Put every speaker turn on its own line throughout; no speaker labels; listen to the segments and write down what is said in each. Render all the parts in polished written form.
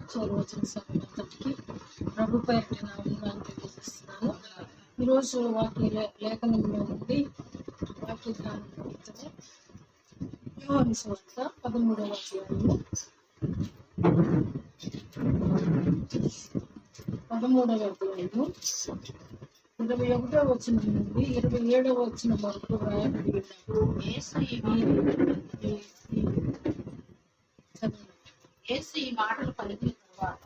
వచ్చిన సమయంతటికి ప్రభు పేరిట నా వందనాలు తెలియజేస్తున్నాను. ఈరోజు వాక్య లేఖనంలో నుండి వాక్య ధ్యానం నిమిత్తము యోహాను సువార్త 13వ అధ్యాయము 21వ వచనం నుండి 27వ వచనం వరకు వ్రాయబడి
యేసు ఈ మాటలు పలికిన తర్వాత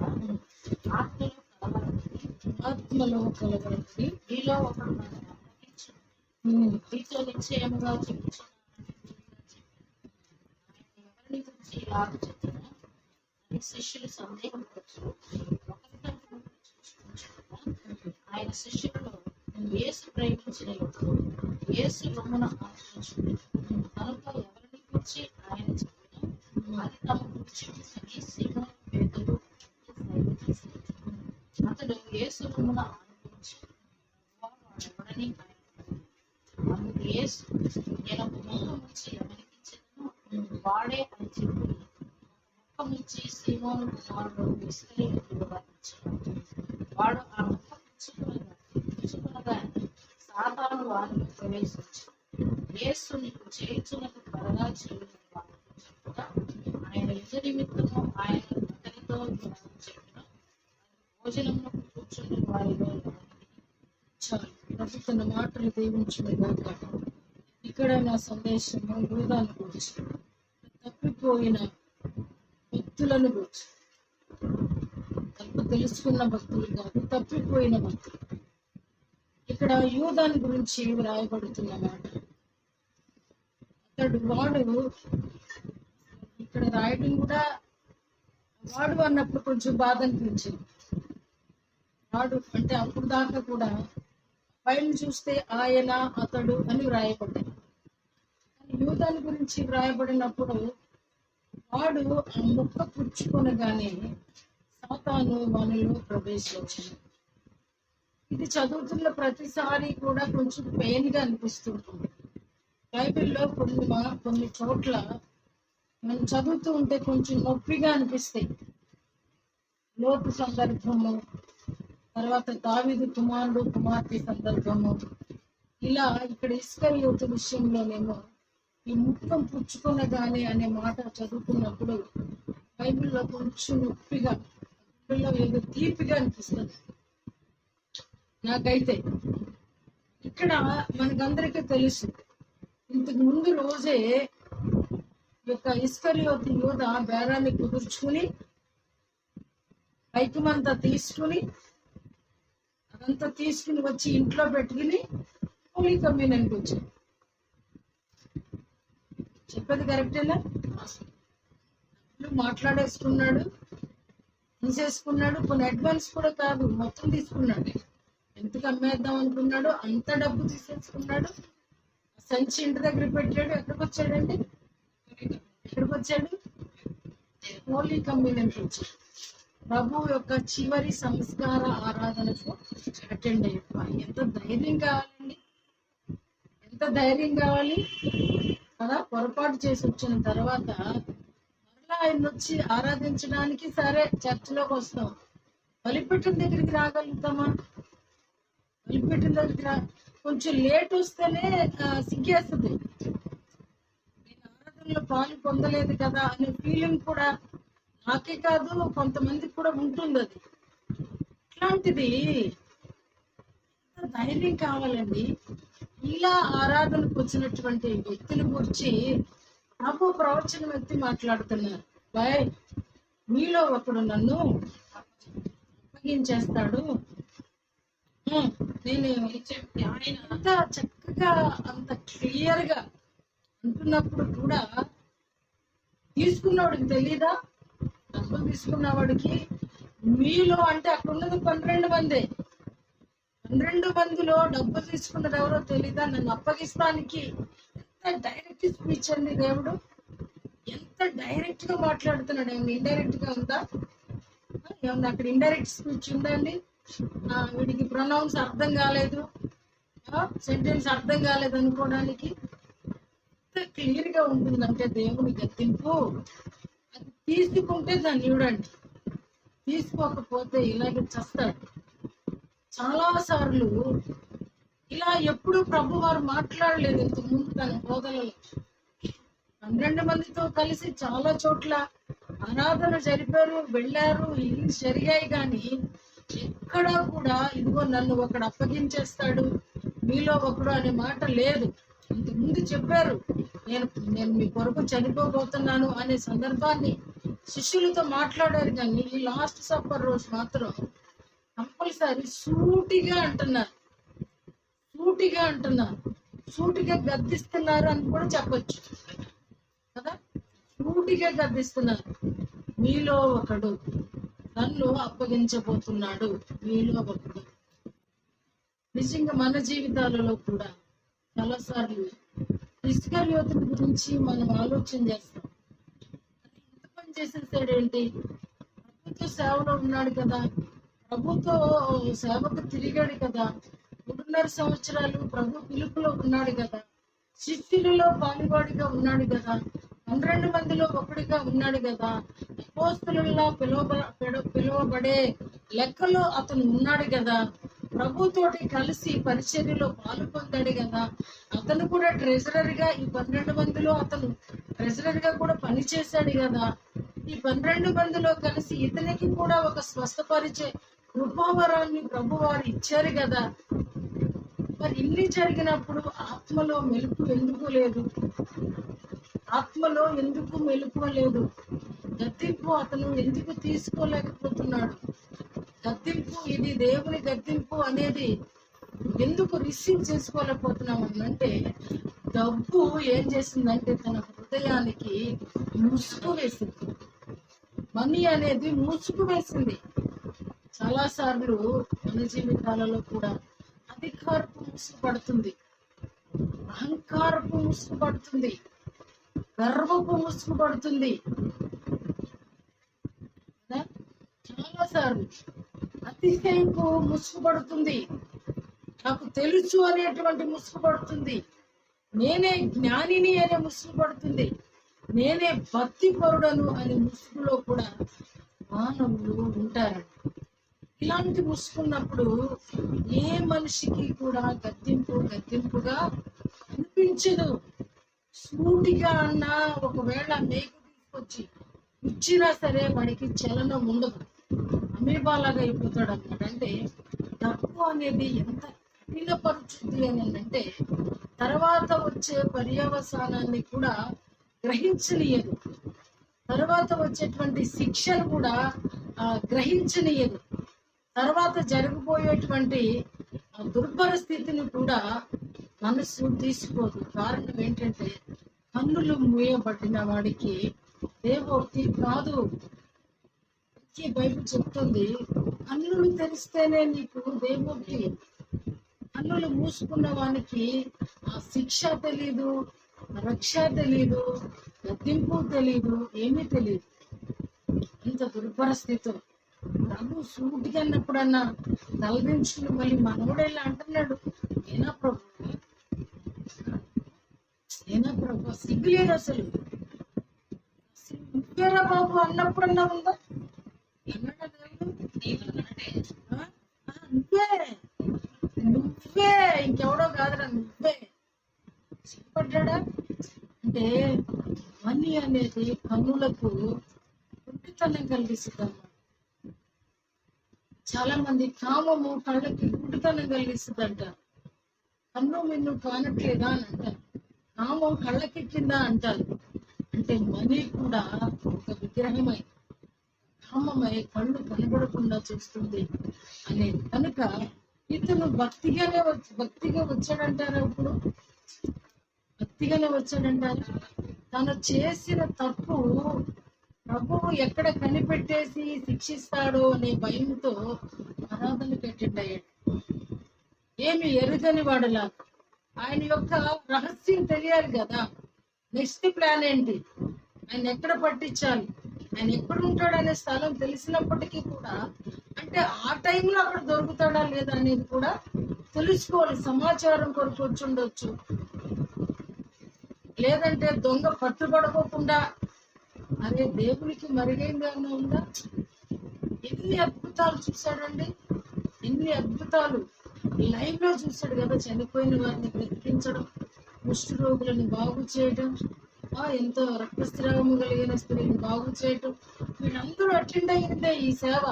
ఆత్మలో కలవరండి
మీలో ఒకడు నన్ను నమ్మకించు మీతో నిశ్చయముగా ఎవరిని గురించి ఇలా చెప్తున్నా అని శిష్యులు సందేహపడచ్చు. ఆయన శిష్యులను యేసు ప్రేమించిన యేసు రొమ్మున ఆశ్రయించు కనుక ఎవరిని గురించి ఆయన చెప్పినా అది తమ గురించి సీమోను పేతురు అతడు యేసు రొమ్మున ఆశ్రయించు వాడెవడని అందుకు యేసు నేను ఒక ముక్క నుంచి ఎవరికి ఇచ్చినను వాడే అని చెప్పి ముక్క నుంచి సీమోను కుమారుడు ఇస్కరియోతు వర్ణించాడు. వాడు ఆ ముక్క పుచ్చుకునగా సాతాను వారిని ప్రవేశించి యేసు నీకు చేయుచున్నది త్వరగా చేయని వారిని చెప్పుగా ఆయన యుద్ధ నిమిత్తము ఆయన అతనితో చెప్పిన భోజనంలో కూర్చుని వారిలో
చాలు. ప్రభు తన మాటలు దీవించుగాక. ఇక్కడ నా సందేశము యూదాను గురించి, తప్పిపోయిన భక్తులను గురించి. తప్పు తెలుసుకున్న భక్తులు కాదు, తప్పిపోయిన భక్తులు. ఇక్కడ యూదాను గురించి వ్రాయబడుతున్న మాట. వాడు ఇక్కడ రాయడం కూడా వాడు అన్నప్పుడు కొంచెం బాధ అనిపించింది. వాడు అంటే అప్పుడు దాకా కూడా పైన చూస్తే ఆయన అతడు అని వ్రాయబడ్డాడు. యూదాను గురించి వ్రాయబడినప్పుడు వాడు ఆ ముక్క పుచ్చుకొనగానే సాతాను వానిలో ప్రవేశించింది. ఇది చదువుతున్న ప్రతిసారి కూడా కొంచెం పెయిన్ గా అనిపిస్తుంటుంది. బైబిల్లో కొన్ని చోట్ల మనం చదువుతూ ఉంటే కొంచెం నొప్పిగా అనిపిస్తాయి. లోతు సందర్భము, తర్వాత దావీదు కుమారుడు కుమార్తె సందర్భము, ఇలా ఇక్కడ ఇస్కరియోతు విషయంలోనేమో ఈ ముఖం పుచ్చుకొనగానే అనే మాట చదువుతున్నప్పుడు బైబిల్లో కొంచెం నొప్పిగా, ఏదో తీపిగా అనిపిస్తుంది నాకైతే. ఇక్కడ మనకందరికీ తెలుసు, ఇంతకు ముందు రోజే యొక్క ఇస్కరియోతు యూద బేరాన్ని కుదుర్చుకుని పైకమంతా తీసుకుని అదంతా తీసుకుని వచ్చి ఇంట్లో పెట్టుకుని హోలీ కమ్యూనియన్కి వచ్చాడు. చెప్పేది కరెక్టేనా? మాట్లాడేసుకున్నాడు, తీసేసుకున్నాడు. కొన్ని అడ్వాన్స్ కూడా కాదు, మొత్తం తీసుకున్నాడు. ఎంతకు అమ్మేద్దాం అనుకున్నాడు అంత డబ్బు తీసేసుకున్నాడు. సంచి ఇంటి దగ్గర పెట్టాడు. ఎక్కడికి వచ్చాడండి? ఎక్కడికి వచ్చాడు? హోలీ కమ్యూనియన్కి వచ్చాడు. ప్రభు యొక్క చివరి సంస్కార ఆరాధనకు అటెండ్ అయిపోయి. ఎంత ధైర్యం కావాలండి, ఎంత ధైర్యం కావాలి కదా. పొరపాటు చేసి వచ్చిన తర్వాత మరలా ఆయన వచ్చి ఆరాధించడానికి సరే చర్చిలోకి వస్తాం. బలిపీఠం దగ్గరికి రాగలుగుతామా? బలిపీఠం దగ్గర కొంచెం లేట్ వస్తేనే సిగ్గేస్తుంది. నేను ఆరాధనలో పాలు పొందలేదు కదా అనే ఫీలింగ్ కూడా నాకే కాదు కొంతమందికి కూడా ఉంటుంది. అది ఇట్లాంటిది ధైర్యం కావాలండి. ఇలా ఆరాధనకు వచ్చినటువంటి వ్యక్తుల గురించి ప్రభు ప్రవచనం ఎత్తి మాట్లాడుతున్నారు. బాయ్, మీలో ఒకడు నన్ను అప్పగించేస్తాడు. నేను ఆయన అంత చక్కగా అంత క్లియర్ గా అంటున్నప్పుడు కూడా తీసుకున్నవాడికి తెలీదా? డబ్బులు తీసుకున్నవాడికి మీలో అంటే అక్కడ ఉన్నది 12 మందే. 12 మందిలో డబ్బులు తీసుకున్నది ఎవరో తెలీదా? నన్ను అప్పగిస్తానికి ఎంత డైరెక్ట్ స్పీచ్ అండి దేవుడు. ఎంత డైరెక్ట్ గా మాట్లాడుతున్నాడు. ఏమన్నా ఇండైరెక్ట్ గా ఉందా? ఏమన్నా అక్కడ ఇండైరెక్ట్ స్పీచ్ ఉందండి? వీడికి ప్రొనౌన్స్ అర్థం కాలేదు, సెంటెన్స్ అర్థం కాలేదు అనుకోవడానికి ఎంత క్లియర్ గా ఉంటుందంటే దేవుని గద్దింపు. అది తీసుకుంటే దాన్ని చూడండి, తీసుకోకపోతే ఇలాగే చస్తాడు. చాలా సార్లు ఇలా ఎప్పుడు ప్రభు వారు మాట్లాడలేదు ఇంతకు ముందు తన బోధనలో. 12 మందితో కలిసి చాలా చోట్ల ఆరాధన జరిపారు, వెళ్ళారు, ఇల్లు జరిగాయి, కానీ ఎక్కడా కూడా ఇదిగో నన్ను ఒకడు అప్పగించేస్తాడు, మీలో ఒకడు అనే మాట లేదు. ఇంతకుముందు చెప్పారు, నేను నేను మీ కొరకు చనిపోబోతున్నాను అనే సందర్భాన్ని శిష్యులతో మాట్లాడారు, కానీ ఈ లాస్ట్ సప్పర్ రోజు మాత్రం కంపల్సరీ సూటిగా అంటున్నారు, సూటిగా గద్దిస్తున్నారు అని కూడా చెప్పొచ్చు కదా. సూటిగా గద్దిస్తున్నారు, మీలో ఒకడు నన్ను అప్పగించబోతున్నాడు, మీలో ఒకడు. నిజంగా మన జీవితాలలో కూడా చాలాసార్లు ఇస్కరియోతుల గురించి మనం ఆలోచన చేస్తాం. ఎంత పని చేసేసాడేంటి? ప్రభుత్వ సేవలో ఉన్నాడు కదా, ప్రభుత్వ సేవకు తిరిగాడు కదా, 3.5 సంవత్సరాలు ప్రభు పిలుపులో ఉన్నాడు కదా, శిష్యులలో పాలువాడిగా ఉన్నాడు కదా, 12 మందిలో ఒకడిగా ఉన్నాడు కదా, అపోస్తలుల్లా పిలువబడే లెక్కలో అతను ఉన్నాడు కదా, ప్రభుతోటి కలిసి పరిచర్యలో పాలు పొందాడు కదా, అతను కూడా ట్రెజరర్ గా ఈ 12 మందిలో అతను ట్రెజరర్ గా కూడా పనిచేశాడు కదా, ఈ 12 మందిలో కలిసి ఇతనికి కూడా ఒక స్వస్థపరిచే కృపావరాన్ని ప్రభు వారు ఇచ్చారు కదా. మరి ఇన్ని జరిగినప్పుడు ఆత్మలో మెలుపు ఎందుకు లేదు? గద్దింపు అతను ఎందుకు తీసుకోలేకపోతున్నాడు? గద్దింపు, ఇది దేవుని గద్దింపు అనేది ఎందుకు రిసీవ్ చేసుకోలేకపోతున్నాం అంటే, డబ్బు ఏం చేసిందంటే తన హృదయానికి ముసుగు వేసింది. మనీ అనేది ముసుగు వేసింది. చాలా సార్లు మన జీవితాలలో కూడా అధికారపు ముసుగు పడుతుంది, అహంకారపు ముసుగు పడుతుంది, గర్వపు ముసుగు పడుతుంది. చాలా సార్లు అతిశయపు ముసుగు పడుతుంది, నాకు తెలుసు అనేటువంటి ముసుగు పడుతుంది, నేనే జ్ఞానిని అనే ముసుగు పడుతుంది, నేనే భక్తి పరుడను అనే ముసుగులో కూడా మానవులు ఉంటారు. ఇలాంటి ముసుకున్నప్పుడు ఏ మనిషికి కూడా గద్దింపుగా అనిపించదు. సూటిగా అన్నా ఒకవేళ మేకు తీసుకొచ్చి ఇచ్చినా సరే వాడికి చలనం ఉండదు, అమీబాలాగా అయిపోతాడు అన్నమాట. అంటే డబ్బు అనేది ఎంత కఠినపరుచుద్ది అని అంటే తర్వాత వచ్చే పర్యవసానాన్ని కూడా గ్రహించనీయదు, తర్వాత వచ్చేటువంటి శిక్షను కూడా గ్రహించనీయదు, తర్వాత జరగబోయేటువంటి దుర్భర స్థితిని కూడా మనసు తీసుకోదు. కారణం ఏంటంటే కన్నులు మూయబడిన వాడికి దేవోక్తి కాదు. బైబిల్ చెప్తుంది, కన్నులు తెరిస్తేనే నీకు దేవోక్తి. కన్నులు మూసుకున్న వానికి ఆ శిక్ష తెలీదు, రక్ష తెలీదు, గద్దింపు తెలీదు, ఏమీ తెలియదు. ఇంత దుర్భర స్థితి. ప్రభు సూటిగా అన్నప్పుడన్నా తలదించుకుని మళ్ళీ మనోడేలా అంటున్నాడు, ఏనా ప్రభు సిగ్గులేదు అసలు, నువ్వేరా బాబు అన్నప్పుడన్నా ఉందా? నువ్వే ఇంకెవడో కాదురా, నువ్వే సిగ్గుపడ్డా. అంటే మనీ అనేది కన్నులకు గుడ్డితనం కలిగిస్తుందమ్మా. చాలా మంది కామము కళ్ళకి గుడ్డితనం కలిగిస్తుందంట. కన్ను మిన్ను కానట్లేదా అని అంటారు, కామం కళ్ళకెక్కిందా అంటారు. అంటే మనీ కూడా ఒక విగ్రహమై కామమై కళ్ళు కనబడకుండా చేస్తుంది అనేది. కనుక ఇతను భక్తిగా వచ్చాడంటారా? ఇప్పుడు భక్తిగానే వచ్చాడంటారా? తను చేసిన తప్పు ప్రభువు ఎక్కడ కనిపెట్టేసి శిక్షిస్తాడో అనే భయంతో ఆరాధన పెట్టిండయ్యాడు. ఏమి ఎరుగని వాడులా. ఆయన యొక్క రహస్యం తెలియాలి కదా. నెక్స్ట్ ప్లాన్ ఏంటి, ఆయన ఎక్కడ పట్టించాలి, ఆయన ఎక్కడ ఉంటాడనే స్థలం తెలిసినప్పటికీ కూడా, అంటే ఆ టైంలో అక్కడ దొరుకుతాడా లేదా అనేది కూడా తెలుసుకోవాలి. సమాచారం కొరకు వచ్చి ఉండొచ్చు, లేదంటే దొంగ పట్టుబడుకోకుండా అరే దేవునికి మరిగైంది అన్న ఉందా, ఎన్ని అద్భుతాలు చూశాడండి, ఎన్ని అద్భుతాలు లైవ్ లో చూశాడు కదా. చనిపోయిన వారిని బ్రతికించడం, కుష్ఠ రోగులను బాగు చేయడం, ఎంతో రక్తస్రావము కలిగిన స్త్రీని బాగు చేయటం, వీళ్ళందరూ అటెండ్ అయ్యిందే ఈ సేవ.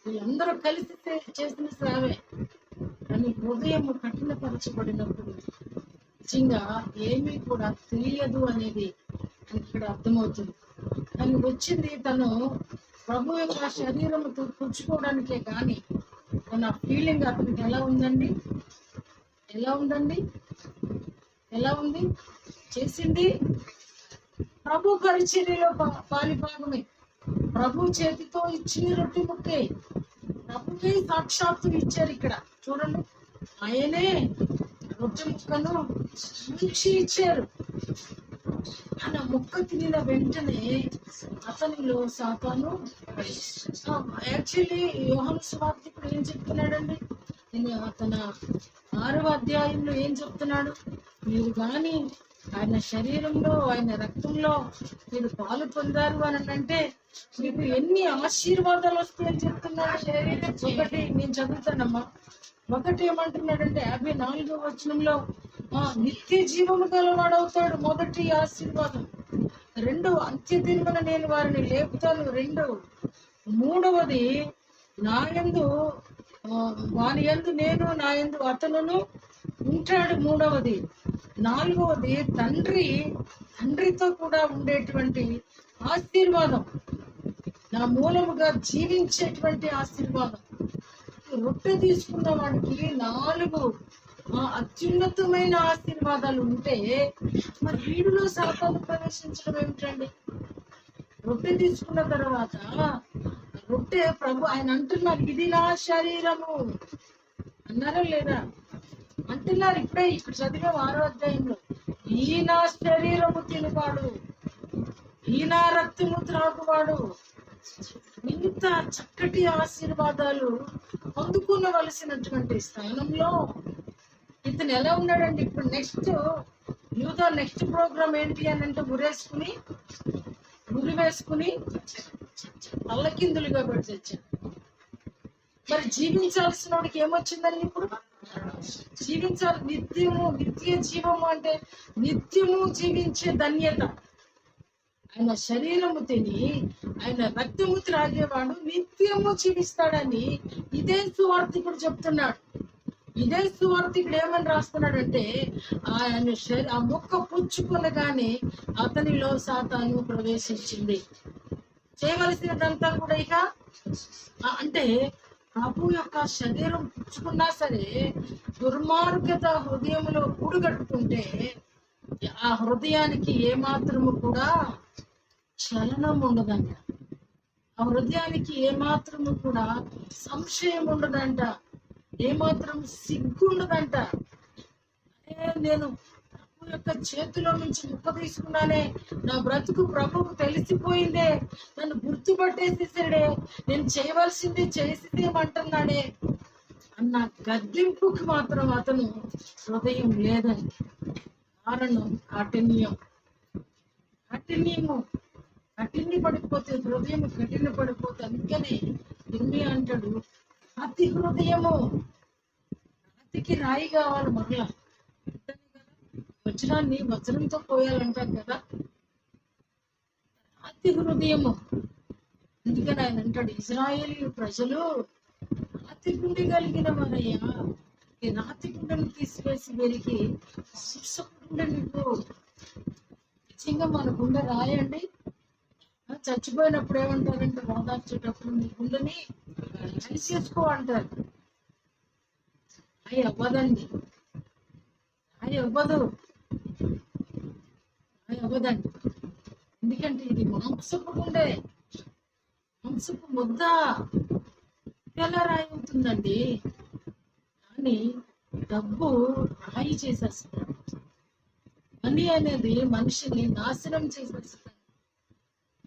వీళ్ళందరూ కలిసి చేసిన సేవే. కానీ హృదయం కఠినపరచబడినప్పుడు నిజంగా ఏమీ కూడా తెలియదు అనేది ఇక్కడ అర్థమవుతుంది. కానీ వచ్చింది తను ప్రభు యొక్క శరీరంతో పుచ్చుకోవడానికే, కానీ తన ఫీలింగ్ అతనికి ఎలా ఉందండి, ఎలా ఉందండి, ఎలా ఉంది? చేసింది ప్రభు పరిచర్యలో పాలిభాగమే. ప్రభు చేతితో ఇచ్చిన రొట్టె ముక్కే ప్రభుకే సాక్షాత్తు ఇచ్చారు. ఇక్కడ చూడండి, ఆయనే రొట్టె ముక్కను ముంచి ఇచ్చారు. ఆయన ముక్క తినిన వెంటనే అతనిలో సాతాను. యాక్చువల్లీ యోహాను సువార్తికుడు ఏం చెప్తున్నాడండి, తన 6వ అధ్యాయంలో ఏం చెప్తున్నాడు? మీరు కానీ ఆయన శరీరంలో, ఆయన రక్తంలో మీరు పాలు పొందారు అని అంటే మీకు ఎన్ని ఆశీర్వాదాలు వస్తాయని చెప్తున్నాడు. ఒకటి నేను చదువుతానమ్మా. ఒకటి ఏమంటున్నాడంటే 54వ వచనంలో నిత్య జీవము గలవాడవుతాడు, మొదటి ఆశీర్వాదం. 2 అంత్యదినమున నేను వారిని లేపుతాను, 2. 3వది నాయందు వాని యందు నేను, నా యందు అతనును ఉంటాడు, 3వది. 4వది తండ్రితో కూడా ఉండేటువంటి ఆశీర్వాదం, నా మూలముగా జీవించేటువంటి ఆశీర్వాదం. రొట్టె తీసుకున్న వాడికి 4 అత్యున్నతమైన ఆశీర్వాదాలు ఉంటే మరి వీడిలో సాతాను ప్రవేశించడం ఏమిటండి? రొట్టె తీసుకున్న తర్వాత రొట్టె ప్రభు ఆయన అంటున్నారు, ఇది నా శరీరము అన్నారా లేదా? అంటున్నారు. ఇప్పుడే ఇక్కడ చదివే 6వ అధ్యాయంలో, ఈ నా శరీరము తినువాడు, ఈ నా రక్తము త్రాగువాడు. ఇంత చక్కటి ఆశీర్వాదాలు పొందుకునవలసినటువంటి స్థానంలో ఇతను ఎలా ఉన్నాడండి? ఇప్పుడు నెక్స్ట్ ప్రోగ్రామ్ ఏంటి అని అంటే ఉరి వేసుకుని తల్లకిందులుగా పడి తెచ్చాడు. మరి జీవించాల్సిన వాడికి ఏమొచ్చిందని ఇప్పుడు జీవించాలి. నిత్య జీవము అంటే నిత్యము జీవించే ధన్యత. ఆయన శరీరము తిని ఆయన రక్తము త్రాగేవాడు నిత్యము జీవిస్తాడని ఇదే సువార్తికుడు చెప్తున్నాడు. ఇదే సువార్తికుడు ఏమని రాస్తున్నాడంటే ఆయన ఆ మొక్క పుచ్చుకొనగానే అతనిలో సాతాను ప్రవేశించింది. చేయవలసినదంతా కూడా ఇక అంటే ప్రభు యొక్క శరీరం పుచ్చుకున్నా సరే దుర్మార్గత హృదయంలో కూడుగట్టుకుంటే ఆ హృదయానికి ఏమాత్రము కూడా చలనం ఉండదంట. ఆ హృదయానికి ఏమాత్రము కూడా సంశయం ఉండదంట, ఏమాత్రం సిగ్గు ఉండదంట. నేను ప్రభు యొక్క చేతిలో నుంచి ముక్క తీసుకున్నానే, నా బ్రతుకు ప్రభుకు తెలిసిపోయిందే, నన్ను గుర్తుపట్టేసేసాడే, నేను చేయవలసింది చేసేదేమంటున్నాడే అన్న గద్దింపుకి మాత్రం అతను హృదయం లేదని. కారణం కఠిన పడిపోతే, హృదయం కఠిన పడిపోతే. అందుకనే ఇర్మియా అంటాడు, రాతి హృదయము, రాతికి రాయి కావాలి మరలా. వజ్రాన్ని వజ్రంతో పోయాలంటారు కదా, రాతి హృదయము. అందుకని ఆయన అంటాడు, ఇజ్రాయేలీ ప్రజలు రాతి గుండె కలిగిన వారయ్యా, ఈ రాతి గుండెను తీసివేసి వీరికి గుండె నీకు. నిజంగా మన గుండె రాయండి. చచ్చిపోయినప్పుడు ఏమంటారంటే ఓదార్చేటప్పుడు నీ గుండెని చేసుకో అంటారు. అవి అవ్వదండి, అవి అవ్వదండి. ఎందుకంటే ఇది మాంసపు గుండె, మాంసపు ముద్ద. ఎలా రాయి అవుతుందండి? కానీ డబ్బు రాయి చేసేస్తుంది. మనీ అనేది మనిషిని నాశనం చేసేస్తుంది.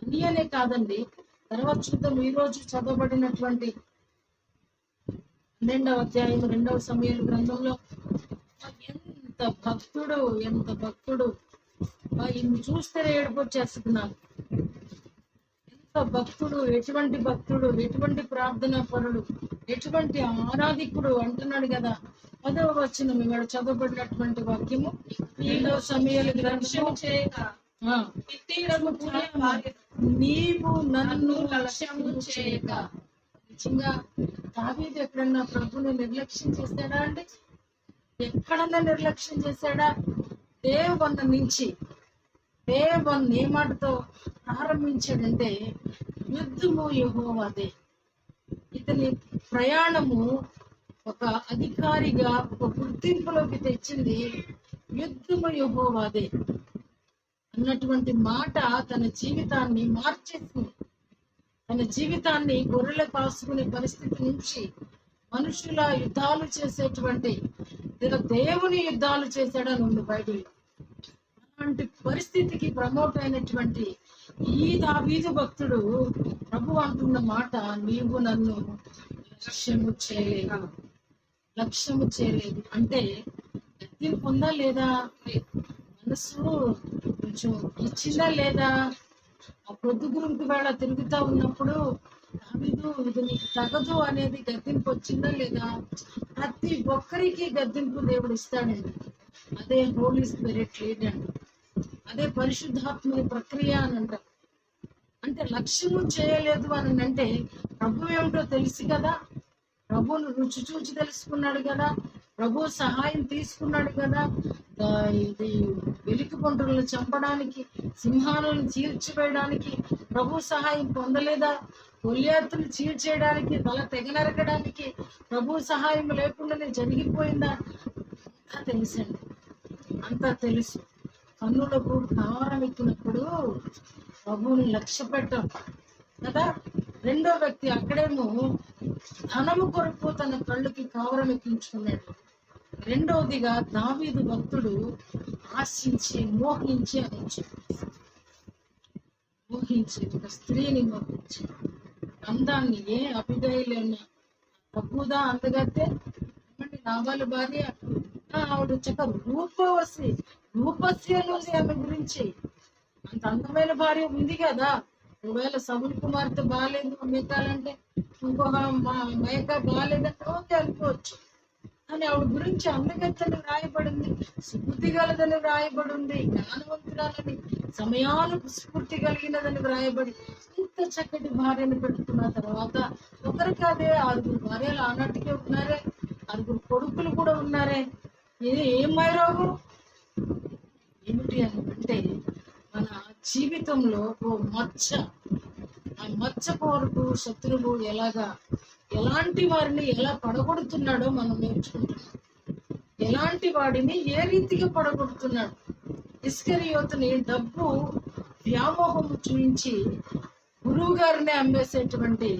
మనీ అనే కాదండి, తర్వాత చూద్దాం. ఈ రోజు చదవబడినటువంటి 12వ అధ్యాయం 2వ సమూయేలు గ్రంథంలో ఎంత భక్తుడు ఇన్ని చూస్తే ఏడుపు వచ్చేస్తుంది నాకు. ఎంత భక్తుడు, ఎటువంటి ప్రార్థనా పరుడు, ఎటువంటి ఆరాధికుడు అంటున్నాడు కదా. 10వ వచనం ఇక్కడ చదవబడినటువంటి వాక్యము, నీలో సమయాలు
లక్ష్యము చేయక
ఆ,
ఇట్టిరము కూడా భార్య
నీవు నన్ను
లక్ష్యము చేయక.
నిజంగా దావీదు ఎక్కడన్నా ప్రభుని నిర్లక్ష్యం చేశాడా అండి? ఎక్కడన్నా నిర్లక్ష్యం చేశాడా? డే 1 నుంచి డే 1 ఏ మాటతో ప్రారంభించాడంటే, యుద్ధము యెహోవాదే. ఇతని ప్రయాణము ఒక అధికారిగా ఒక గుర్తింపులోకి తెచ్చింది, యుద్ధము యెహోవాదే అన్నటువంటి మాట తన జీవితాన్ని మార్చేసింది. తన జీవితాన్ని గొర్రెల కాసుకునే పరిస్థితి నుంచి మనుషుల యుద్ధాలు చేసేటువంటి దేవుని యుద్ధాలు చేశాడని ఉంది బైబిల్. అలాంటి పరిస్థితికి ప్రమోట్ అయినటువంటి ఈ దావీదు భక్తుడు ప్రభు అంటున్న మాట, నీవు నన్ను లక్ష్యము చేయలేదు అంటే గుర్తింపు ఉందా లేదా? మనసు కొంచెం ఇచ్చిందా లేదా? ఆ పొద్దు గురించి వేళ తిరుగుతా ఉన్నప్పుడు దావీదు ఇది నీకు తగదు అనేది గద్దింపు వచ్చిందా లేదా? ప్రతి ఒక్కరికి గద్దింపు దేవుడు ఇస్తాడండి. అదే హోలీ స్పిరిట్ లీడ్ అండి, అదే పరిశుద్ధాత్మ ప్రక్రియ అని అంటారు. అంటే లక్ష్యము చేయలేదు అని అంటే ప్రభు ఏమిటో తెలుసు కదా, ప్రభువును రుచి చూచి తెలుసుకున్నాడు కదా, ప్రభు సహాయం తీసుకున్నాడు కదా. ఇది వెలికి పంటలను చంపడానికి, సింహాలను చీల్చివేయడానికి ప్రభు సహాయం పొందలేదా? గొల్యాతును చీల్చేయడానికి, తల తెగనరకడానికి ప్రభు సహాయం లేకుండానే జరిగిపోయిందా? అంతా తెలుసండి, అంతా తెలుసు. కన్నులకు కారం ఎక్కినప్పుడు ప్రభువుని లక్ష్య పెట్టం కదా. రెండో వ్యక్తి అక్కడేమో ధనము కొరకు తన కళ్ళుకి కావరం ఎక్కించుకున్నాడు. రెండవదిగా దావీదు భక్తుడు ఆశించి మోహించి ఒక స్త్రీని మోహించి అందాన్ని, ఏ అభిదయలు ఉన్న తక్కువదా అందగతే నావాళ్ళ భార్య, ఆవిడ చక్క రూపస్య ఉంది ఆమె గురించి. అంత అందమైన భార్య ఉంది కదా. ఒకవేళ సౌలు కుమార్తె బాగాలేదు మెక్కాలంటే, ఇంకొక మేక బాగాలేదంటే ఓకే అనుకోవచ్చు. అని ఆవిడ గురించి అందగత్తని వ్రాయబడింది, స్ఫూర్తి గలదని వ్రాయబడింది, జ్ఞానవంతురాలని, సమయాలకు స్ఫూర్తి కలిగినదని వ్రాయబడి, ఇంత చక్కటి భార్యను పెట్టుకున్న తర్వాత ఒకరికి అదే 6 భార్యలు ఆనాటికే ఉన్నారే, 6 కొడుకులు కూడా ఉన్నారే. ఇది ఏం మైరోగం ఏమిటి అని అంటే, మన జీవితంలో ఓ మచ్చ, ఆ మచ్చ కొరకు శత్రువు ఎలాంటి వారిని ఎలా పడగొడుతున్నాడో మనం నేర్చుకుంటున్నాం. ఎలాంటి వాడిని ఏ రీతిగా పడగొడుతున్నాడు. ఇస్కరియోతుని డబ్బు వ్యామోహము చూపించి గురువు గారిని అమ్మేసేటువంటి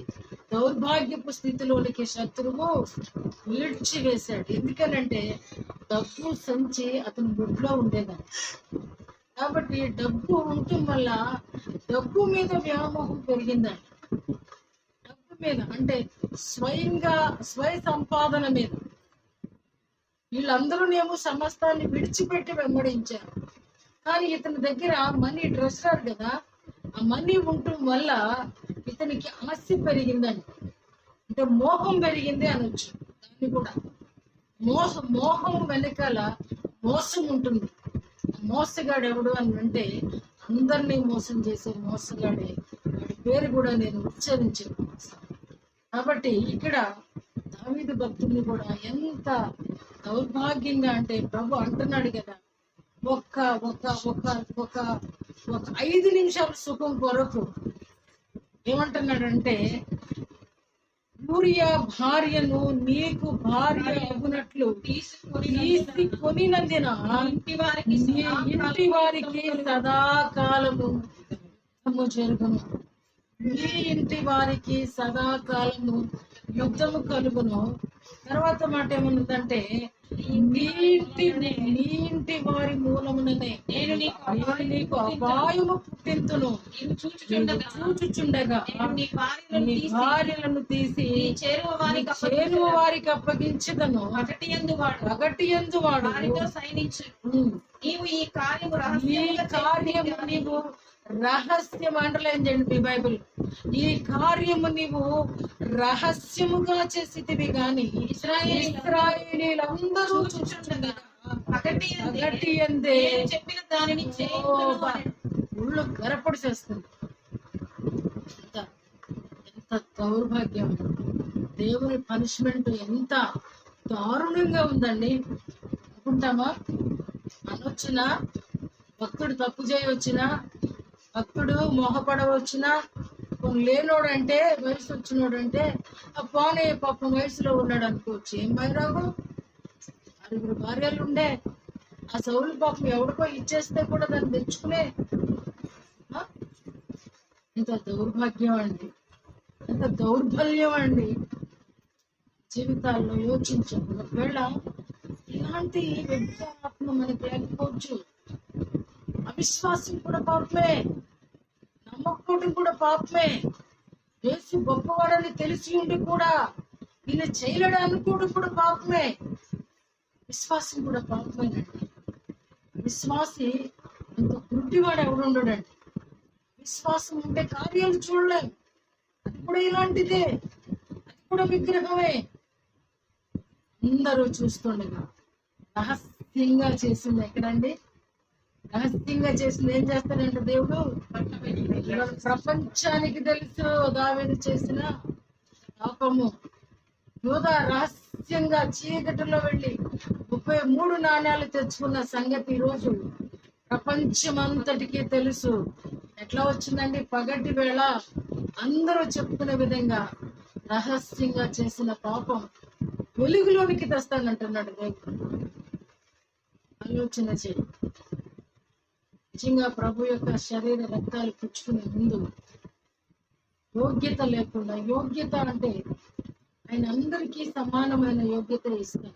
దౌర్భాగ్యపు స్థితిలోనికి శత్రువు ఈడ్చివేశాడు. ఎందుకనంటే డబ్బు సంచి అతని బొడ్లో ఉండేదాన్ని. కాబట్టి డబ్బు ఉండటం వల్ల డబ్బు మీద వ్యామోహం పెరిగిందండి. డబ్బు మీద అంటే స్వయ సంపాదన మీద. వీళ్ళందరూనేమో సమస్తాన్ని విడిచిపెట్టి వెంబడించారు. కానీ ఇతని దగ్గర మనీ ట్రెజరర్ కదా, ఆ మనీ ఉండటం వల్ల ఇతనికి ఆశ పెరిగిందండి. అంటే మోహం పెరిగింది అనొచ్చు. దాన్ని కూడా మోహం వెనకాల మోసం ఉంటుంది. మోసగాడు ఎవడు అని అంటే అందరినీ మోసం చేసే మోసగాడే. వాడి పేరు కూడా నేను ఉచ్చరించాను. కాబట్టి ఇక్కడ దావీదు భక్తుల్ని కూడా ఎంత దౌర్భాగ్యంగా అంటే ప్రభు అంటున్నాడు కదా, ఒక్క 5 నిమిషాల సుఖం కొరకు ఏమంటున్నాడంటే, ఊరియా భార్యను నీకు భార్య అగునట్లు తీసుకొనినందున ఇంటి వారికి సదాకాలము జరుగును. మీ ఇంటి వారికి సదాకాలము యుద్ధము కలుగును. తర్వాత మాట ఏమన్నదంటే, నీ ఇంటి వారి మూలముననే నేను నీకు అపాయము పుట్టింతును. చూచుచుండగా నీ భార్యలను తీసి చేరువ వారికి అప్పగించదను. పగటి యందు వాడు వారితో సైనించు. నీవు ఈ కార్యము నీవు రహస్యం అండర్లైన్ చేయండి మీ బైబిల్. ఈ కార్యము నీవు రహస్యముగా చేసితివి గాని ఇశ్రాయేలీలందరూ చూచుచుండగా పగటి యందే
చెప్పిన దానిని
ఒళ్ళు గరపడి చేస్తుంది. ఎంత దౌర్భాగ్యం! దేవుని పనిష్మెంట్ ఎంత దారుణంగా ఉందండి. అనుకుంటామా? అనొచ్చినా, భక్తుడు తప్పు చేయవచ్చినా, భక్తుడు మోహపడవచ్చినా, లేనోడంటే వయసు వచ్చినోడంటే పోనీ పాపం వయసులో ఉన్నాడు అనుకోవచ్చు. ఏం బైరాగం! 6 భార్యలు ఉండే ఆ సౌలు పాపం ఎవరికో ఇచ్చేస్తే కూడా దాన్ని తెచ్చుకునే ఎంత దౌర్భాగ్యం అండి, ఎంత దౌర్బల్యం అండి. జీవితాల్లో యోచించండి. ఒకవేళ ఇలాంటి వ్యక్తాత్మ మనకి లేకపోవచ్చు. అవిశ్వాసం కూడా పాపమే, నమ్మకపోవడం కూడా పాపమే. యేసు గొప్పవాడని తెలిసి ఉండి కూడా ఈయన చేయలేడు అనుకోవడం కూడా పాపమే. విశ్వాసం కూడా పాపమేనండి. విశ్వాసి అంత గుడ్డివాడు ఎవడు ఉండడండి. విశ్వాసం ఉంటే కార్యాలు చూడలేం. అది కూడా ఇలాంటిదే, అది కూడా విగ్రహమే. అందరూ చూస్తుండగా రహస్యంగా చేసింది ఎక్కడండి? రహస్యంగా చేసింది ఏం చేస్తాడంటే దేవుడు ప్రపంచానికి తెలుసు దావీదు చేసిన పాపము. యూదా రహస్యంగా చీకటిలో వెళ్ళి 33 నాణ్యాలు తెచ్చుకున్న సంగతి ఈరోజు ప్రపంచమంతటికి తెలుసు. ఎట్లా వచ్చిందండి? పగటి వేళ అందరూ చెప్పుకునే విధంగా రహస్యంగా చేసిన పాపం వెలుగులోనికి తెస్తానంటున్నాడు దేవుడు. ఆలోచన చేయి. నిజంగా ప్రభు యొక్క శరీర రక్తాలు పుచ్చుకునే ముందు యోగ్యత లేకుండా, యోగ్యత అంటే ఆయన అందరికీ సమానమైన యోగ్యత ఇస్తాడు.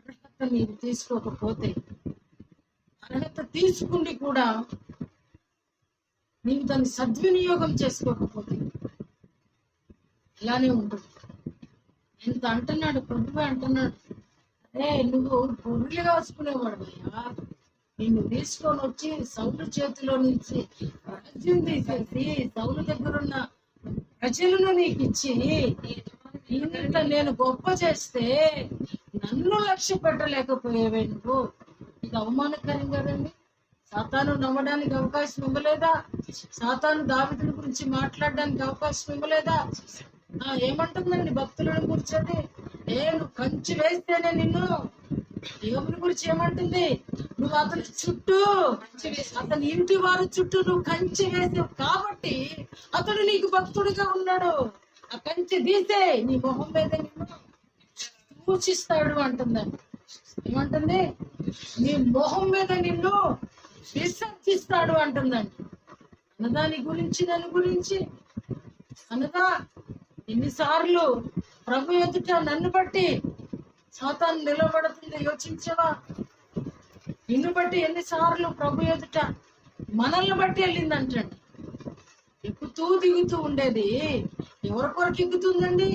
అర్హత నీవు తీసుకోకపోతే, అర్హత తీసుకుండి కూడా నీవు దాన్ని సద్వినియోగం చేసుకోకపోతే ఇలానే ఉంటుంది. ఎంత అంటున్నాడు ప్రభువే, అంటున్నాడు, అరే నువ్వు పొరులుగా వచ్చుకునేవాడు అయ్యా, నిన్ను తీసుకొని వచ్చి సౌలు చేతిలో నుంచి రాజ్యం తీసేసి సౌలు దగ్గర ఉన్న ప్రజలను నీకు ఇచ్చి ఇంత నేను గొప్ప చేస్తే నన్ను లక్ష్య పెట్టలేకపోయేవే నువ్వు. ఇది అవమానకరం కదండి. సాతాను నమ్మడానికి అవకాశం ఇవ్వలేదా? సాతాను దావీదుని గురించి మాట్లాడడానికి అవకాశం ఇవ్వలేదా? ఏమంటుందండి భక్తులను కూర్చొని? నువ్వు కంచి వేస్తేనే నిన్ను. దేవుని గురించి ఏమంటుంది? నువ్వు అతని చుట్టూ, అతని ఇంటి వారి చుట్టూ నువ్వు కంచి వేసావు కాబట్టి అతడు నీకు భక్తుడిగా ఉన్నాడు. ఆ కంచి తీసే నీ మొహం మీద నిన్ను సూచిస్తాడు అంటుందండి. ఏమంటుంది? నీ మొహం మీద నిన్ను విసర్జిస్తాడు అంటుందండి. అనదా నీ గురించి, నన్ను గురించి అనదా? ఎన్నిసార్లు ప్రభు ఎదుట నన్ను బట్టి సాతాను నిలబడుతుంది యోచించవా? నిన్ను బట్టి ఎన్నిసార్లు ప్రభు ఎదుట మనల్ని బట్టి వెళ్ళిందంటండి. ఎక్కుతూ దిగుతూ ఉండేది ఎవరి కొరకు ఎక్కుతుందండి?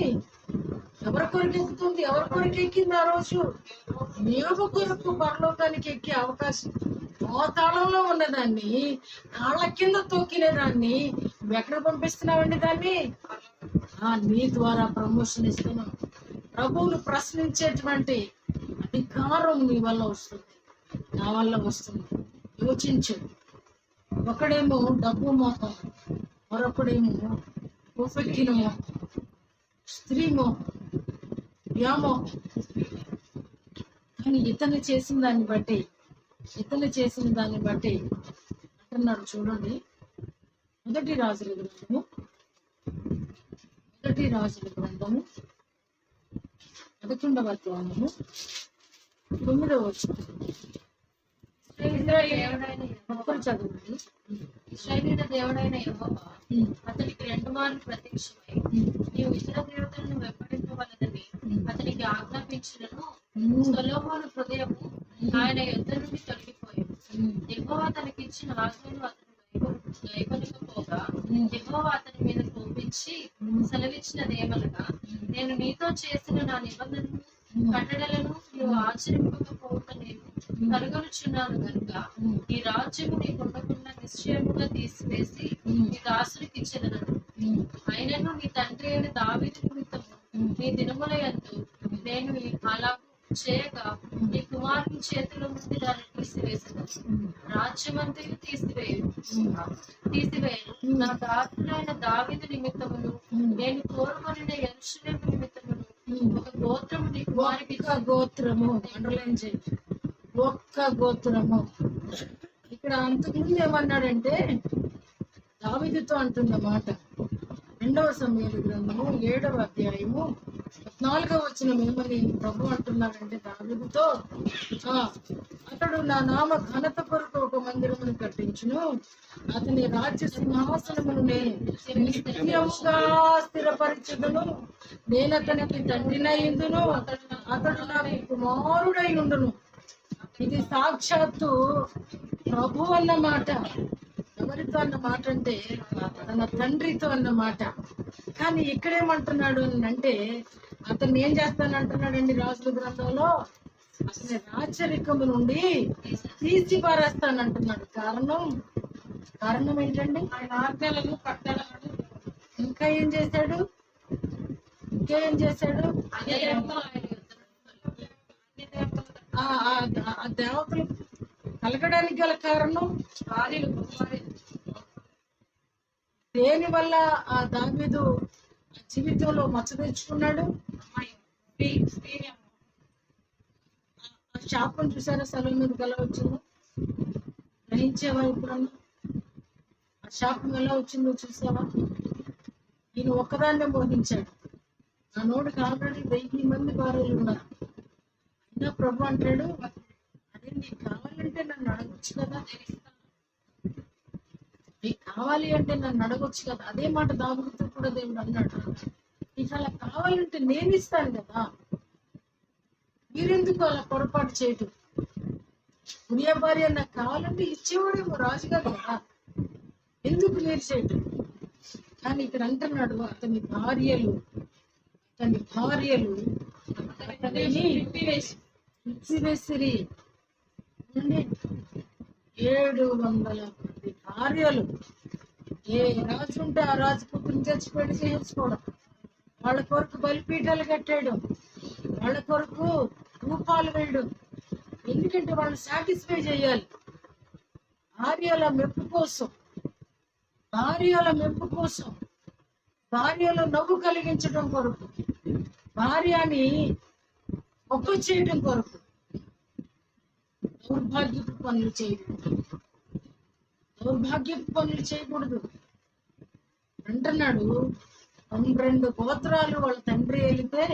ఎవరి కొరకు ఎక్కుతుంది? ఎవరి కొరకు ఎక్కింది ఆ రోజు? యోబు కొరకు పరలోకానికి ఎక్కే అవకాశం. పాతాళంలో ఉన్నదాన్ని, కాళ్ళ కింద తొక్కినేదాన్ని ఎక్కడ పంపిస్తున్నావండి? దాన్ని నీ ద్వారా ప్రమోషన్ ఇస్తున్నాం. ప్రభువును ప్రశ్నించేటువంటి అధికారం నీ వల్ల వస్తుంది, నా వల్ల వస్తుంది. యోచించు. ఒకడేమో డబ్బు మోహం, మరొకడేమో ఉపెక్కిన మోహం, స్త్రీ మోహం, వ్యామోహం. కానీ ఇతను చేసిన దాన్ని బట్టి అంటున్నాడు. చూడండి, మొదటి రాజుల గ్రంథము 11వ అధ్యాయము 9వ వచనం. చదువుతుంది.
ఇశ్రాయేలీయుల దేవుడైన యెహోవా అతనికి 2 మార్లు ప్రత్యక్షమై నీవు ఇతర దేవతలను వెంబడింపవలదని అతనికి ఆజ్ఞాపించినను సొలొమోను హృదయము ఆయన యుద్ధ నుండి తొలగిపోయాడు. యెహోవా తనకిచ్చిన ఆజ్ఞను అతను గైకొనకపోగా యెహోవా అతని మీద కోపించి సెలవిచ్చినదేమనగా, నేను నీతో చేసిన నా నిబంధనను కట్టడలను నువ్వు ఆచరింపకపోవట నేను కనుగొనుచున్నాను గనుక ఈ రాజ్యము నీకుండకుండా నిశ్చయముగా తీసివేసి నీ దాసునికి ఇచ్చెదను. అయినను నీ తండ్రి అయిన దావీదు నిమిత్తము నీ దినముల యందు నేను అలా చేయగా నీ కుమారుని చేతిలో నుండి దాన్ని తీసివేసను. రాజ్యమంతయు తీసివేయను. నా దాసుడైన దావీదు నిమిత్తమును నేను కోరుకొనిన యెరూషలేము నిమిత్తమును ఒక గోత్రము నీ కుమారునికి
ఒక్క గోత్రము అండర్లైన్ చేయి, ఒక్క గోత్రము. ఇక్కడ అంతకుముందు ఏమన్నాడంటే దావీదుతో అంటున్నమాట 2వ సమూయేలు గ్రంథము 7వ అధ్యాయము 14వ వచనం ఏమని ప్రభు అంటున్నాడంటే దావీదుతో, అతడు నా నామ ఘనత కొరకు ఒక మందిరమును కట్టించును, అతని రాజ్య సింహాసనమును నేను నిత్యముగా స్థిరపరచుదును, నేను అతనికి తండ్రినయ్యుందును, అతడు నాకు కుమారుడై ఉండును. ఇది సాక్షాత్తు ప్రభు అన్నమాట. ఎవరితో అన్న మాట అంటే తన తండ్రితో అన్నమాట. కానీ ఇక్కడేమంటున్నాడు అని అంటే అతన్ని ఏం చేస్తానంటున్నాడండి రాజుల గ్రంథంలో, అతని రాచరికము నుండి తీసి పారేస్తానంటున్నాడు. కారణం ఏంటండి?
ఆయన ఆజ్ఞలను కట్టడలను
ఇంకా ఏం చేశాడు?
అన్ని దేవతలు ఆయన
ఆ దేవతలు కలగడానికి గల కారణం
భార్యలు
దేని వల్ల ఆ దావీదు జీవితంలో మచ్చ తెచ్చుకున్నాడు? ఆ శాపం చూసారా సెలవు మీద ఎలా వచ్చిందో? గ్రహించేవా ఎప్పుడన్నా? ఆ శాపం ఎలా వచ్చిందో చూసావా? ఈయన ఒక్కదాన్నే మోహించాడు. నా నోటికి ఆల్రెడీ 1000 మంది భార్యలు ఉన్నారు. అయినా ప్రభు అంటాడు, అదే నీకు కావాలంటే నన్ను అడగొచ్చు కదా, నీకు కావాలి అంటే నన్ను అడగొచ్చు కదా. అదే మాట దావీదుతో కూడా దేవుడు అన్నాడు, నీకు అలా కావాలంటే నేను ఇస్తాను కదా, మీరెందుకు అలా పొరపాటు చేయటం? ఉరియా భార్య నాకు కావాలంటే ఇచ్చేవాడేమో రాజుగారు కదా, ఎందుకు మీరు చేయటం? కానీ ఇక్కడ అంటున్నాడు అతని భార్యలు అతనిని ఇచ్చివేసిరి. 700 మంది భార్యలు. ఏ రాజు ఉంటే ఆ రాజు పుత్రుని తెచ్చి పెళ్లి చేయించుకోవడం, వాళ్ళ కొరకు బలిపీఠాలు కట్టేయడం, వాళ్ళ కొరకు రూపాలు వేయడం. ఎందుకంటే వాళ్ళు సాటిస్ఫై చేయాలి. భార్యల మెప్పు కోసం, భార్యలో నవ్వు కలిగించడం కొరకు, భార్యని ఒక్క చేయడం కొరకు దౌర్భాగ్యపు పనులు చేయకూడదు అంటున్నాడు. 12 గోత్రాలు వాళ్ళ తండ్రి వెళితే,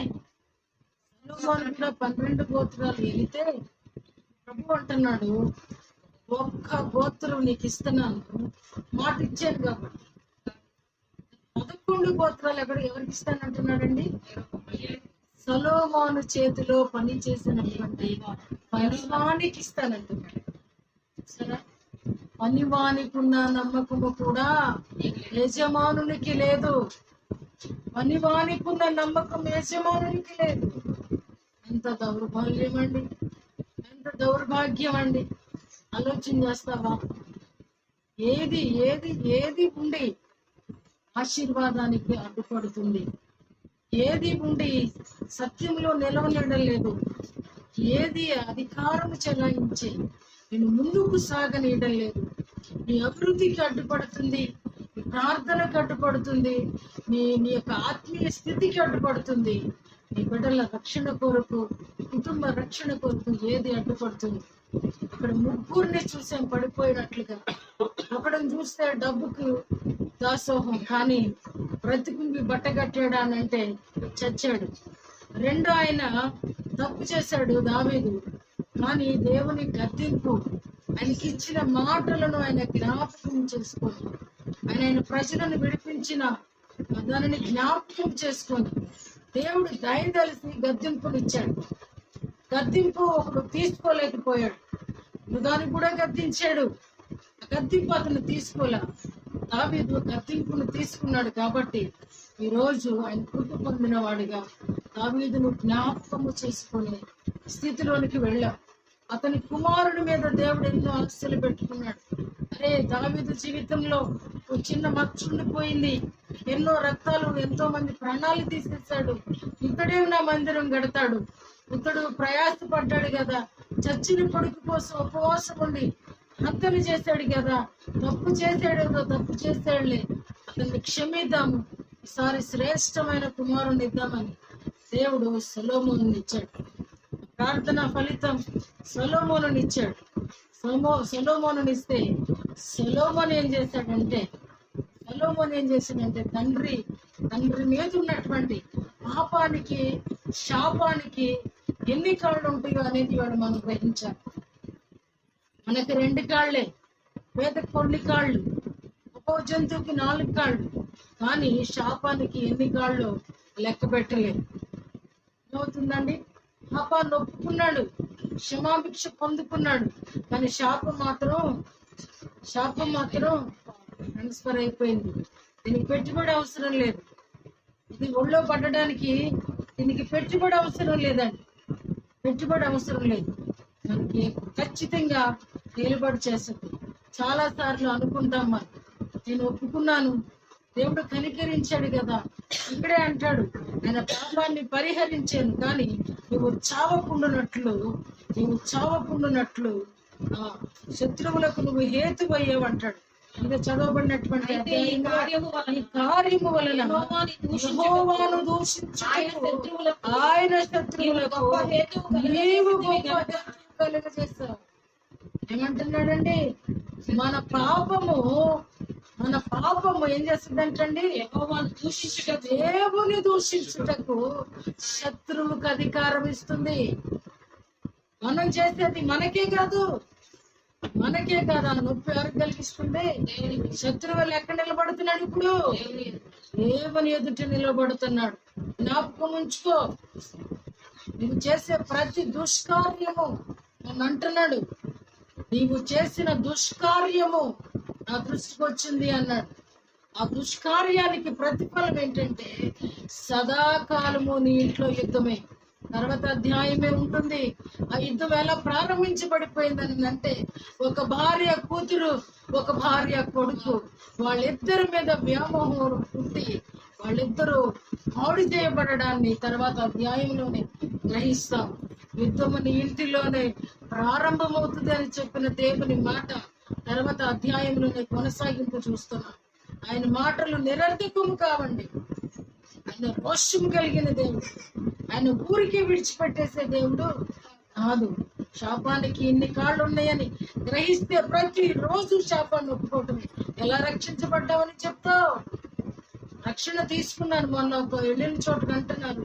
సొలొమోను కూడా 12 గోత్రాలు వెళితే, ప్రభు అంటున్నాడు ఒక్క గోత్రం నీకు ఇస్తున్నాను, మాట ఇచ్చాను కాబట్టి. 11 గోత్రాలు ఎవరికి ఇస్తానంటున్నాడండి? సొలొమోను చేతిలో పని చేసినటువంటి పనివానికి ఇస్తానంటున్నాడు. సరే, పనివానికి ఉన్న నమ్మకము కూడా యజమానునికి లేదు. పనివానికి ఉన్న నమ్మకం యజమానునికి లేదు. ఎంత దౌర్భాగ్యం అండి. ఆలోచన చేస్తావా? ఏది ఉండి ఆశీర్వాదానికి అడ్డుపడుతుంది, ఏది ఉండి సత్యంలో నిలవనడం లేదు, ఏది అధికారం చెలాయించి నేను ముందుకు సాగనీయడం లేదు, నీ అభివృద్ధికి అడ్డుపడుతుంది, నీ ప్రార్థనకు అడ్డుపడుతుంది, నీ యొక్క ఆత్మీయ స్థితికి అడ్డుపడుతుంది, నీ బిడ్డల రక్షణ కొరకు, కుటుంబ రక్షణ కొరకు ఏది అడ్డుపడుతుంది? ఇక్కడ 3 చూసాం పడిపోయినట్లుగా. ఒకడిని చూస్తే డబ్బుకు దాసోహం, కానీ బ్రతికుండి బట్ట కట్టాడు అని అంటే చచ్చాడు. 2 ఆయన తప్పు చేశాడు దావీదు, కానీ దేవుని గద్దింపు, ఆయనకి ఇచ్చిన మాటలను ఆయన జ్ఞాపకం చేసుకొని, ఆయన ప్రజలను విడిపించిన దానిని జ్ఞాపకం చేసుకొని దేవుడు దయదలిసి గద్దింపునిచ్చాడు. గద్దింపు ఒకడు తీసుకోలేకపోయాడు, దాన్ని కూడా గద్దించాడు. గద్దింపు అతను తీసుకోలే. దావీదు గద్దింపును తీసుకున్నాడు కాబట్టి ఈరోజు ఆయన కృప పొందిన వాడిగా దావీదును జ్ఞాపకము చేసుకునే స్థితిలోనికి వెళ్ళాం. అతని కుమారుడి మీద దేవుడు ఎన్నో ఆశలు పెట్టుకున్నాడు. అరే దావీదు జీవితంలో ఒక చిన్న మచ్చ ఉండిపోయింది, ఎన్నో రక్తాలు, ఎంతో మంది ప్రాణాలు తీసేశాడు, ఇతడే నా మందిరం కడతాడు, ఇతడు ప్రయాసపడ్డాడు కదా, చచ్చిన కొడుకు కోసం ఉపవాసం ఉండి హత్యలు చేశాడు కదా, తప్పు చేశాడులే, అతన్ని క్షమిద్దాము, ఈసారి శ్రేష్టమైన కుమారుని ఇద్దామని దేవుడు సొలొమోనుని ఇచ్చాడు. ప్రార్థన ఫలితం సొలొమోనుని ఇచ్చాడు. సొలొమోనుని ఇస్తే సొలొమోను ఏం చేశాడంటే తండ్రి మీద ఉన్నటువంటి పాపానికి, శాపానికి ఎన్ని కాళ్ళు ఉంటాయో అనేది వాడు మనం గ్రహించాలి. మనకి 2 కాళ్ళే, పేదకు కొన్ని కాళ్ళు, ఒక్కో జంతువుకి 4 కాళ్ళు, కానీ శాపానికి ఎన్ని కాళ్ళు లెక్క పెట్టలేదు. ఏమవుతుందండి? పాపాన్ని ఒప్పుకున్నాడు, క్షమాభిక్ష పొందుకున్నాడు, కానీ శాపం మాత్రం ట్రాన్స్ఫర్ అయిపోయింది. దీనికి పెట్టుబడి అవసరం లేదు. ఇది ఒళ్ళో పడడానికి దీనికి పెట్టుబడి అవసరం లేదండి. పెట్టుబడి అవసరం లేదు, మనకి ఖచ్చితంగా నిలబడి చేస్తుంది. చాలా సార్లు అనుకుంటాం, మరి నేను ఒప్పుకున్నాను, దేవుడు కనికరించాడు కదా. ఇక్కడే అంటాడు, ఆయన పాపాన్ని పరిహరించాను, కానీ నువ్వు చావకుండునట్లు శత్రువులకు నువ్వు హేతువయ్యావు అంటాడు. ఇంకా చదవబడినటువంటి ఈ కార్యము వలన యెహోవాను దూషించుటకు ఆయన శత్రువులకు నీవు గొప్ప హేతువు కలుగజేశావు. ఏమంటున్నాడండి? మన పాపము ఏం చేస్తుందంటండి? దేవుని దూషించుటకు శత్రువులకు అధికారం ఇస్తుంది. మనం చేసేది మనకే కాదు, ఆ నొప్పి ఎవరికి కలిగిస్తుంది? శత్రువులు ఎక్కడ నిలబడుతున్నాడు? ఇప్పుడు దేవుని ఎదుట నిలబడుతున్నాడు. జ్ఞాపకం ఉంచుకో, నువ్వు చేసే ప్రతి దుష్కార్యము నన్ను అంటున్నాడు, నీవు చేసిన దుష్కార్యము నా దృష్టికి వచ్చింది అన్నాడు. ఆ దుష్కార్యానికి ప్రతిఫలం ఏంటంటే సదాకాలము నీ ఇంట్లో యుద్ధమే. తర్వాత అధ్యాయమే ఉంటుంది. ఆ యుద్ధం ఎలా ప్రారంభించబడిపోయిందని అంటే, ఒక భార్య కూతురు, ఒక భార్య కొడుకు, వాళ్ళిద్దరి మీద వ్యామోహం పుట్టి వాళ్ళిద్దరూ పాడు చేయబడడాన్ని తర్వాత అధ్యాయంలోనే గ్రహిస్తాం. యుద్ధము నీ ఇంటిలోనే ప్రారంభమవుతుంది అని చెప్పిన దేవుని మాట తర్వాత అధ్యాయంలోనే కొనసాగింపు చూస్తున్నాం. ఆయన మాటలు నిరర్ధకము కావండి. ఆయన రోషము కలిగిన దేవుడు, ఆయన ఊరికి విడిచిపెట్టేసే దేవుడు కాదు. శాపానికి ఇన్ని కాళ్ళు ఉన్నాయని గ్రహిస్తే ప్రతి రోజు శాపాన్ని ఒప్పుకోవటమే. ఎలా రక్షించబడ్డామని చెప్తావు? రక్షణ తీసుకున్నాను, మొన్న ఒక వెళ్ళిన చోటుకు అంటున్నారు,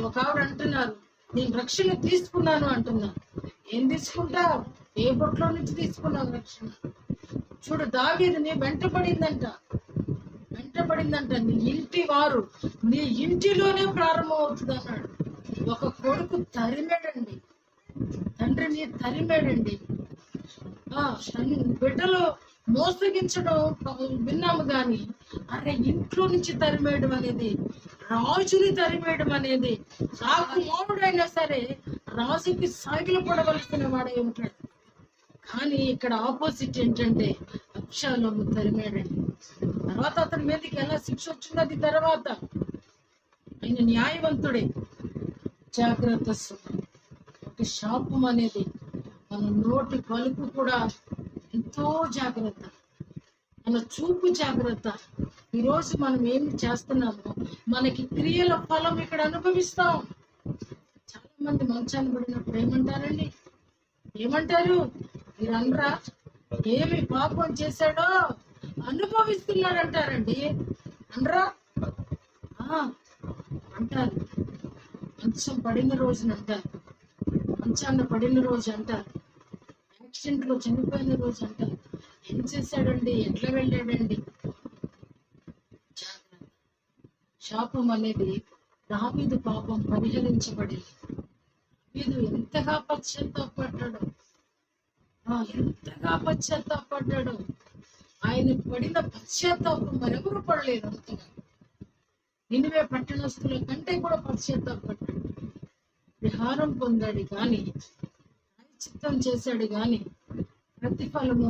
ఒక ఆవిడ అంటున్నారు, నేను రక్షణ తీసుకున్నాను అంటున్నాను. ఏం తీసుకుంటావు? ఏ బొట్లో నుంచి తీసుకున్నావు రక్షణ? చూడు, దావీదుని వెంటబడిందంట. నీ ఇంటి వారు నీ ఇంటిలోనే ప్రారంభం అవుతుంది అన్నాడు. ఒక కొడుకు తరిమేడండి, తండ్రిని తరిమేడండి. బిడ్డలు మోసగించడం విన్నాము, కానీ అరే ఇంట్లో నుంచి తరిమేయడం అనేది, రాజుని తరిమేయడం అనేది, రాకుమారుడైనా సరే రాజుకి సాగిలు పడవలసిన వాడే ఉంటాడు. కానీ ఇక్కడ ఆపోజిట్ ఏంటంటే అబ్షాలోము తరిమేడండి. తర్వాత అతని మీదకి ఎలా శిక్ష వచ్చింది అది తర్వాత. ఆయన న్యాయవంతుడే. జాగ్రత్త, ఒక శాపం అనేది మన నోటి పలుకు కూడా ఎంతో జాగ్రత్త, మన చూపు జాగ్రత్త. ఈరోజు మనం ఏమి చేస్తున్నామో మనకి క్రియల ఫలం ఇక్కడ అనుభవిస్తాం. చాలా మంది మంచాన్ని పడినప్పుడు ఏమంటారు? మీరు అనరా, ఏమి పాపం చేశాడో అనుభవిస్తున్నాడు అంటారండి. అనరా? అంటారు. మంచాన్ని పడిన రోజు అంటారు, యాక్సిడెంట్ లో చనిపోయిన రోజు అంటారు. ఏం చేశాడండి? ఎట్లా వెళ్ళాడండి? శాపం అనేది దావీదు పాపం పరిహరించబడింది. దావీదు ఎంతగా పశ్చాత్తాపడ్డాడు. ఆయన పడిన పశ్చాత్తాపం మరెవరు పడలేదు అంతగా. నినివే పట్టణస్తుల కంటే కూడా పశ్చాత్తాపడ్డాడు, విహారం పొందాడు, కానీ చిత్తం చేశాడు గాని ప్రతిఫలము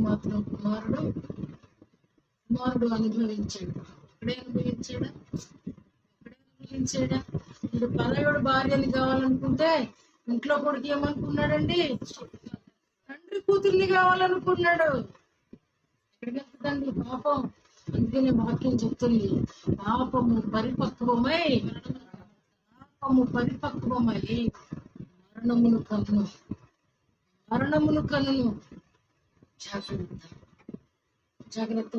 మాత్రం కుమారుడు అనుభవించాడు. ఇక్కడే అనుభవించాడా? ఇప్పుడు పరాయుడు భార్యని కావాలనుకుంటే ఇంట్లో కొడుకు ఏమనుకున్నాడండి? తండ్రి కూతుర్ని కావాలనుకున్నాడు. ఎక్కడికి వెళ్తుందండి పాపం? అందుకనే వాక్యం చెప్తుంది, పాపము పరిపక్వమై మరణమును కనును. జాగ్రత్త.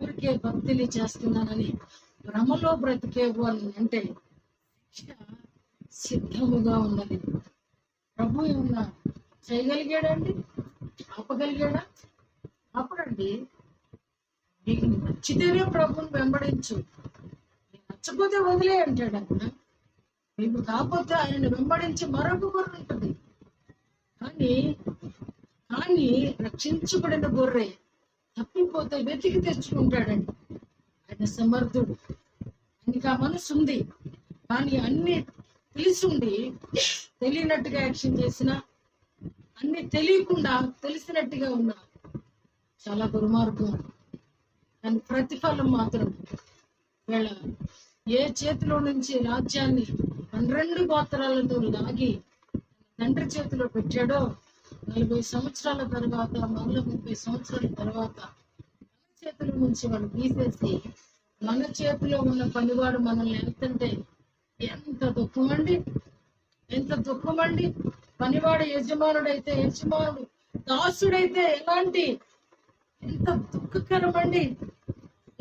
ఊరికే భక్తిని చేస్తున్నానని భ్రమలో బ్రతికేవు అని అంటే శిక్ష సిద్ధముగా ఉన్నది. ప్రభు ఏమన్నా చేయగలిగాడండి? ఆపగలిగాడా? ఆపడండి. నీకు నచ్చితేనే ప్రభుని వెంబడించు, నచ్చపోతే వదిలే అంటాడు. అక్కడ మీకు కాకపోతే ఆయన వెంబడించి మరొక గొర్రె ఉంటుంది. కానీ రక్షించబడిన గొర్రె తప్పిపోతే వెతికి తెచ్చుకుంటాడండి. ఆయన సమర్థుడు. ఆయనకి ఆ మనసు ఉంది. కానీ అన్ని తెలిసిండి తెలియనట్టుగా యాక్షన్ చేసిన, అన్ని తెలియకుండా తెలిసినట్టుగా ఉన్నా చాలా దుర్మార్గం. కానీ ప్రతిఫలం మాత్రం వీళ్ళ ఏ చేతిలో నుంచి రాజ్యాన్ని 12 గోత్రాలను లాగి తండ్రి చేతిలో పెట్టాడో 40 సంవత్సరాల తర్వాత, మరల 30 సంవత్సరాల తర్వాత మన చేతిలో నుంచి వాళ్ళు తీసేసి మన చేతిలో ఉన్న పనివాడు మనల్ని వెళ్తుంటే ఎంత దుఃఖమండి. పనివాడు యజమానుడైతే యజమానుడు, దాసుడైతే ఎలాంటి ఎంత దుఃఖకరమండి.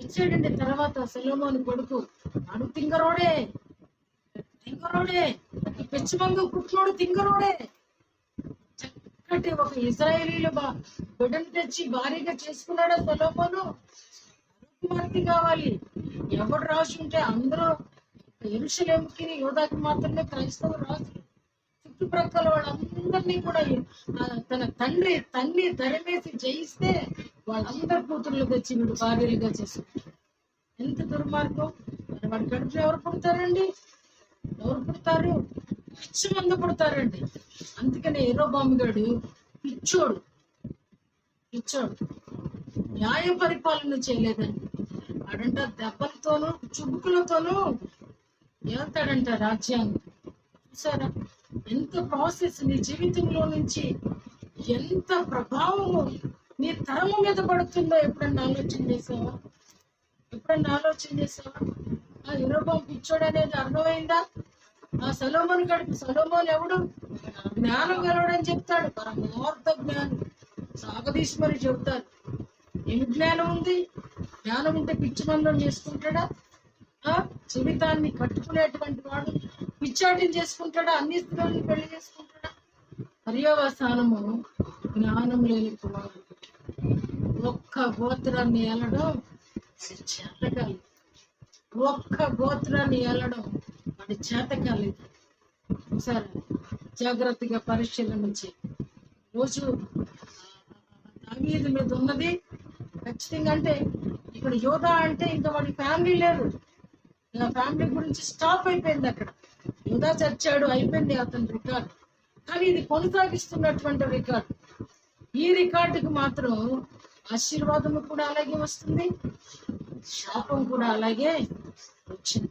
ఇచ్చాడండి. తర్వాత సొలొమోను కొడుకు వాడు తింగరోడే, పిచ్చిమంగు పుట్టినోడు తింగరోడే. చక్కటి ఒక ఇజ్రాయేలీలు బిడ్డను తెచ్చి భారీగా చేసుకున్నాడా సొలొమోను? కుమార్తె కావాలి. ఎవడు రాజు ఉంటే అందరూ యెరూషలేముకి యోధాకి మాత్రమే క్రైస్తవ రాజు. చుట్టుప్రక్కల వాళ్ళందరినీ కూడా తన తండ్రి తరిమేసి జయిస్తే వాళ్ళందరి కూతుర్లు తెచ్చి వీడు భార్యలుగా చేసుకుంటారు. ఎంత దుర్మార్గం. వాడి కడుపులో ఎవరు పుడతారండి? పిచ్చి మంద పుడతారండి. అందుకనే యెరోబాము గాడు పిచ్చోడు. న్యాయ పరిపాలన చేయలేదండి. వాడంట దెబ్బలతోనూ చుబుకులతోనూ వెళ్తాడంట రాజ్యాన్ని. చూసారా ఎంత ప్రాసెస్? నీ జీవితంలో నుంచి ఎంత ప్రభావము నీ తరము మీద పడుతుందో ఎప్పుడన్నా ఆలోచన చేసావా? ఆ యెరోబాము పిచ్చోడు అనేది అర్థమైందా? ఆ సొలొమోను ఎవడు? జ్ఞానం గలవాడని చెప్తాడు. పరమార్థ జ్ఞానం సాగదీసి మరి చెప్తారు. ఏమి జ్ఞానం ఉంది? జ్ఞానం ఉంటే పిచ్చి మందం చేసుకుంటాడా? జీవితాన్ని కట్టుకునేటువంటి వాడు పిచ్చాటిని చేసుకుంటాడా? అన్ని స్త్రీలను పెళ్లి చేసుకుంటాడా? పర్యవసానము జ్ఞానం లేని కుమారుడు. ఒక్క గోత్రాన్ని ఏలడం చేతకాలి. వాడి చేతకాలి. సరే, జాగ్రత్తగా పరిశీలన నుంచి రోజు దావీదు మీద ఉన్నది ఖచ్చితంగా. అంటే ఇక్కడ యోధా అంటే ఇంకా వాడి ఫ్యామిలీ లేదు. ఫ్యామిలీ గురించి స్టాప్ అయిపోయింది. అక్కడ యోధా చచ్చాడు, అయిపోయింది అతని రికార్డు. కానీ ఇది కొనసాగిస్తున్నటువంటి రికార్డు. ఈ రికార్డుకి మాత్రం ఆశీర్వాదము కూడా అలాగే వస్తుంది, శాపం కూడా అలాగే వచ్చింది.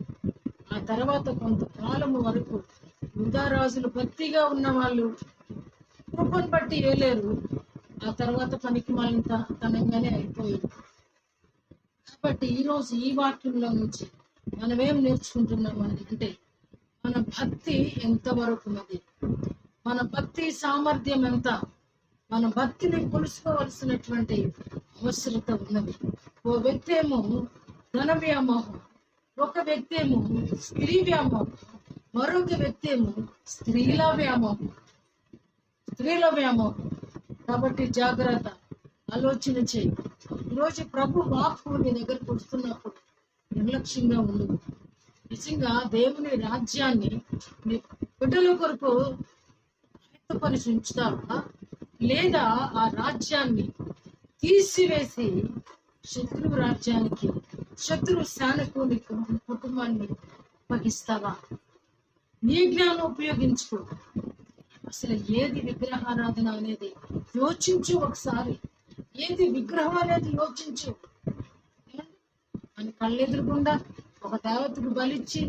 ఆ తర్వాత కొంతకాలము వరకు యూదా రాజులు భక్తిగా ఉన్న వాళ్ళు కృపను బట్టి ఏలేరు. ఆ తర్వాత పనికి మాలిన తనంగానే అయిపోయింది. కాబట్టి ఈరోజు ఈ వాక్యంలో నుంచి మనం ఏం నేర్చుకుంటున్నాం అంటే మన భక్తి ఎంతవరకు ఉన్నది, మన భక్తి సామర్థ్యం ఎంత, మన భక్తిని కొలుసుకోవలసినటువంటి అవసరత ఉన్నది. ఓ వ్యక్తి ఏమో ధన వ్యామోహం, ఒక వ్యక్తి ఏమో స్త్రీ వ్యామోహం, మరొక వ్యక్తి ఏమో స్త్రీల వ్యామోహం. కాబట్టి జాగ్రత్త, ఆలోచన చేయి. ఈరోజు ప్రభు వాక్కు నీ దగ్గరకు వస్తున్నప్పుడు నిర్లక్ష్యంగా ఉండదు. నిజంగా దేవుని రాజ్యాన్ని నీ బిడ్డల కొరకు ఆయుధపరిచి ఉంచుతావా, లేదా ఆ రాజ్యాన్ని తీసివేసి శత్రువు రాజ్యానికి, శత్రు సేనకు నీ కుటుంబాన్ని అప్పగిస్తావా? నీ జ్ఞానం ఉపయోగించుకో. అసలు ఏది విగ్రహారాధన అనేది యోచించు ఒకసారి. ఏది విగ్రహం అనేది యోచించు. మన కళ్ళెదురుగుండా ఒక దేవతకు బలిచ్చి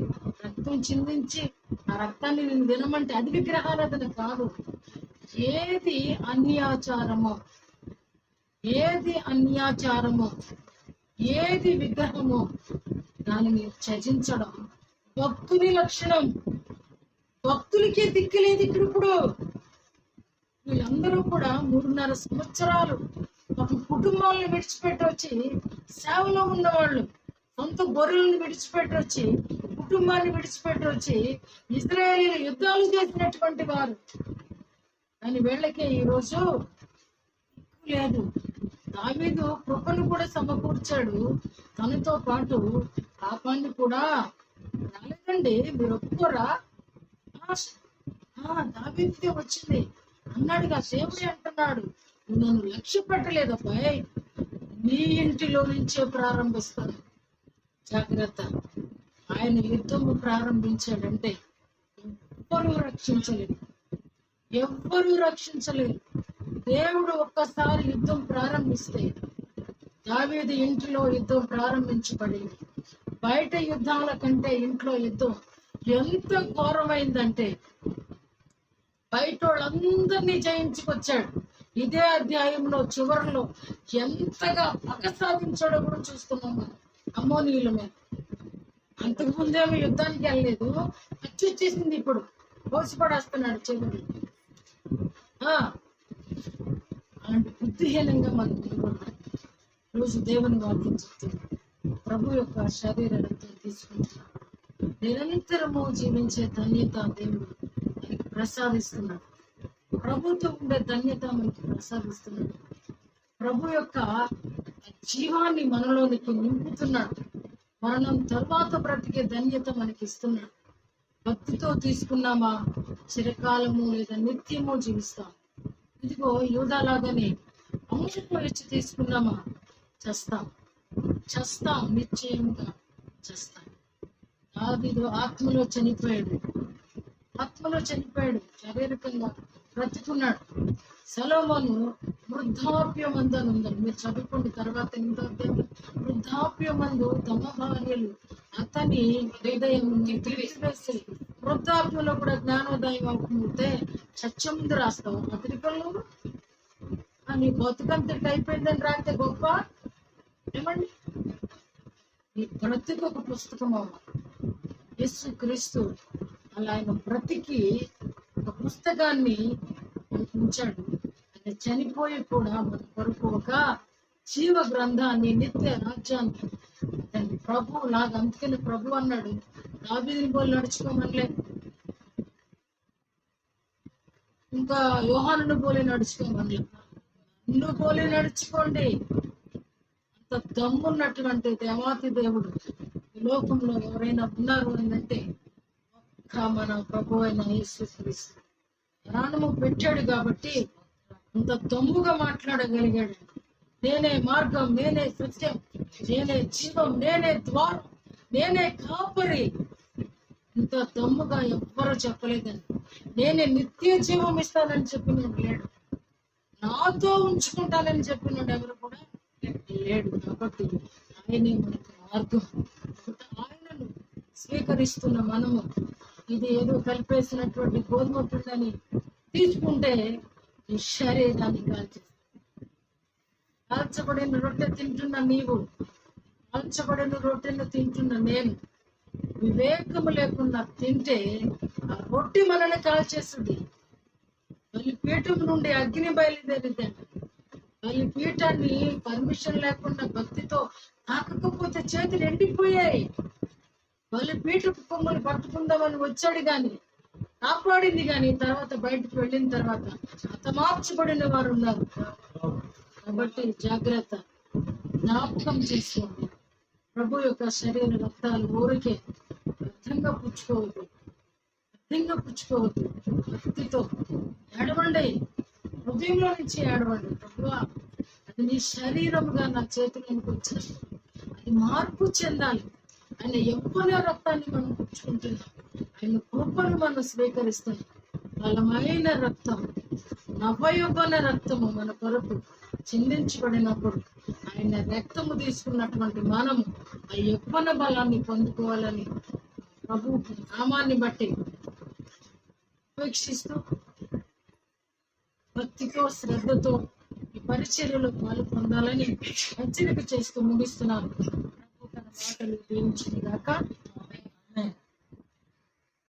రక్తం చిందించి ఆ రక్తాన్ని నేను తినమంటే అది విగ్రహారాధన కాదు. ఏది అన్యాచారమో, ఏది అన్యాచారమో, ఏది విగ్రహమో దానిని త్యజించడం భక్తుని లక్షణం. భక్తులకే దిక్కులేదు ఇక్కడ. ఇప్పుడు వీళ్ళందరూ కూడా 3.5 సంవత్సరాలు ఒక కుటుంబాలను విడిచిపెట్టి వచ్చి సేవలో ఉన్నవాళ్ళు, సొంత గొర్రెలను విడిచిపెట్టి వచ్చి, కుటుంబాన్ని విడిచిపెట్టి వచ్చి ఇశ్రాయేలీల యుద్ధాలు చేసినటువంటి వారు. కానీ వీళ్ళకే ఈరోజు దిక్కు లేదు. దావీదు కృపను కూడా సమకూర్చాడు, తనతో పాటు పాపాన్ని కూడా రాలేదండి. మీరు ఒప్పుకోరా? దావీదుకే వచ్చింది అన్నాడుగా. దేవుడే అంటున్నాడు, నన్ను లక్ష్య పెట్టలేదు అబ్బాయి, నీ ఇంటిలో నుంచే ప్రారంభిస్తాను. జాగ్రత్త. ఆయన యుద్ధము ప్రారంభించాడంటే ఎవ్వరూ రక్షించలేదు, ఎవ్వరూ రక్షించలేదు. దేవుడు ఒక్కసారి యుద్ధం ప్రారంభిస్తే దావీదు ఇంటిలో యుద్ధం ప్రారంభించబడింది. బయట యుద్ధాల కంటే ఇంట్లో యుద్ధం ఎంత ఘోరమైందంటే బయట వాళ్ళందరినీ జయించుకొచ్చాడు. ఇదే అధ్యాయంలో చివరిలో ఎంతగా పగ సాధించాడో కూడా చూస్తున్నాం మనం అమ్మోనీయుల మీద. అంతకు ముందేమో యుద్ధానికి వెళ్ళలేదు, వచ్చి వచ్చేసింది ఇప్పుడు పోసిపడేస్తున్నాడు చివరి. అలాంటి బుద్ధిహీనంగా మనం నిలబడ్డాం. రోజు దేవుని వాక్యం చెప్తుంది, ప్రభు యొక్క శరీర రక్తం తీసుకుంటున్నాడు. నిరంతరము జీవించే ధన్యత దేవుడు మనకి ప్రసాదిస్తున్నాడు. ప్రభుతో ఉండే ధన్యత మనకి ప్రసాదిస్తున్నాడు. ప్రభు యొక్క జీవాన్ని మనలోనికి నింపుతున్నాడు. మరణం తర్వాత బ్రతికే ధన్యత మనకి ఇస్తున్నాడు. భక్తితో తీసుకున్నామా చిరకాలము లేదా నిత్యము జీవిస్తాం. ఇదిగో యూదాలాగానే అమూల్యము ఇచ్చి తీసుకున్నామా చస్తాం, నిశ్చయంగా చస్తాం. దావీదు ఆత్మలో చనిపోయాడు, శారీరకంగా బ్రతికున్నాడు. సొలొమోను వృద్ధాప్యమందని ఉందని మీరు చదువుకోండి తర్వాత. వృద్ధాప్యమందు తమ భార్యలు అతని హృదయం తీసివేసి, వృద్ధాప్యంలో కూడా జ్ఞానోదయం అవుతుంటే సత్యముందు రాస్తావు పత్రికల్లో. నీ బతుకంతటి అయిపోయిందని రాస్తే గొప్ప ఏమండి? నీ బ్రతికి ఒక పుస్తకం అవ్వాలి. యేసు క్రీస్తు అలా ఆయన బ్రతికి ఒక పుస్తకాన్ని ఉంచాడు. ఆయన చనిపోయి కూడా మన కొరకు ఒక జీవ గ్రంథాన్ని, నిత్య రాజ్యాన్ని దాన్ని ప్రభు లాగా. అందుకని ప్రభు అన్నాడు, దావీదుని పోలి నడుచుకోమనిలే, ఇంకా యోహానుని పోలి నడుచుకోమనిలే, నన్ను పోలి నడుచుకోండి. అంత దమ్మున్నటువంటి దేవాతి దేవుడు ఈ లోకంలో ఎవరైనా ఉన్నారు అంటే ఒక్క మన ప్రభు అయిన యేసు క్రీస్తు. ప్రాణము పెట్టాడు కాబట్టి అంత దమ్ముగా మాట్లాడగలిగాడు. నేనే మార్గం, నేనే సత్యం, నేనే జీవం, నేనే ద్వారం, నేనే కాపరి. ఇంత దమ్ముగా ఎవ్వరూ చెప్పలేదని. నేనే నిత్య జీవం ఇస్తానని చెప్పినాడు లేడు, నాతో ఉంచుకుంటానని చెప్పినాడు ఎవరు కూడా లేడు. కాబట్టి ఆయనే మనకు మార్గం. ఆయనను స్వీకరిస్తున్న మనము ఇది ఏదో కలిపేసినటువంటి గోధుమ పిండిని తీసుకుంటే ఈ శరీరాన్ని కాల్చబడిన రొట్టె తింటున్న నీవు, కాల్చబడిన రొట్టెను తింటున్న నేను వివేకము లేకుండా తింటే ఆ రొట్టె మనల్ని కాల్చేస్తుంది. బలిపీఠం నుండి అగ్ని బయలుదేరిద్దండి. బలిపీఠాన్ని పర్మిషన్ లేకుండా భక్తితో తాకకపోతే చేతులు ఎండిపోయాయి. బలిపీఠపు కొమ్మలు పట్టుకుందామని వచ్చాడు గాని, కాపాడింది గాని, తర్వాత బయటకు వెళ్ళిన తర్వాత హతమార్చబడిన వారు ఉన్నారు. కాబట్టి జాగ్రత్త, జ్ఞాపకం చేసుకోండి. ప్రభు యొక్క శరీర రక్తాలు ఊరికే వ్యర్థంగా పుచ్చుకోవద్దు. భక్తితో ఏడవండి, హృదయంలో నుంచి ఏడవండి. ప్రభువా, అది నీ శరీరముగా నా చేతులకు వచ్చేసి అది మార్పు చెందాలి. ఆయన యవ్వన రక్తాన్ని మనం పుచ్చుకుంటున్నాం, ఆయన కృపను మనం స్వీకరిస్తున్నాం. బలమైన రక్తం, నవయవ్వన రక్తము మన కొరకు చిందించబడినప్పుడు ఆయన రక్తము తీసుకున్నటువంటి మనము ఆ యవ్వన బలాన్ని పొందుకోవాలని ప్రభు నామాన్ని బట్టి అపేక్షిస్తూ భక్తితో శ్రద్ధతో ఈ పరిచర్యలో పాలు పొందాలని హెచ్చరిక చేస్తూ ముగిస్తున్నాను. ప్రభు తన మాటలు దీవించిన గాక.